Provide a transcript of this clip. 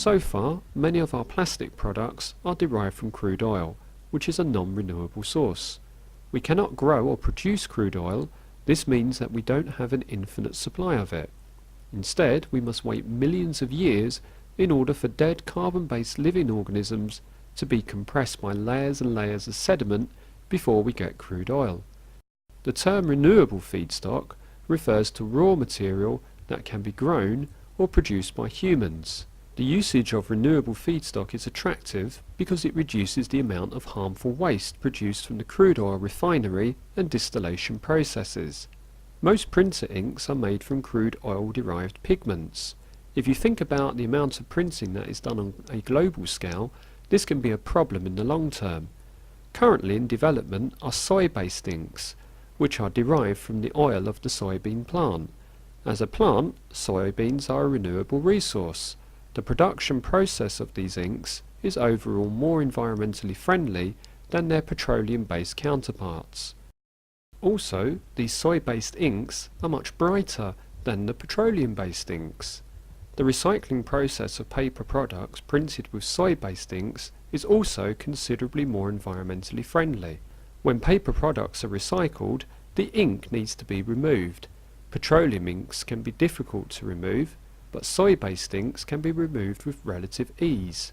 So far, many of our plastic products are derived from crude oil, which is a non-renewable source. We cannot grow or produce crude oil. This means that we don't have an infinite supply of it. Instead, we must wait millions of years in order for dead carbon-based living organisms to be compressed by layers and layers of sediment before we get crude oil. The term renewable feedstock refers to raw material that can be grown or produced by humans. The usage of renewable feedstock is attractive because it reduces the amount of harmful waste produced from the crude oil refinery and distillation processes. Most printer inks are made from crude oil-derived pigments. If you think about the amount of printing that is done on a global scale, this can be a problem in the long term. Currently in development are soy-based inks, which are derived from the oil of the soybean plant. As a plant, soybeans are a renewable resource. The production process of these inks is overall more environmentally friendly than their petroleum-based counterparts. Also, these soy-based inks are much brighter than the petroleum-based inks. The recycling process of paper products printed with soy-based inks is also considerably more environmentally friendly. When paper products are recycled, the ink needs to be removed. Petroleum inks can be difficult to remove, but soy-based inks can be removed with relative ease.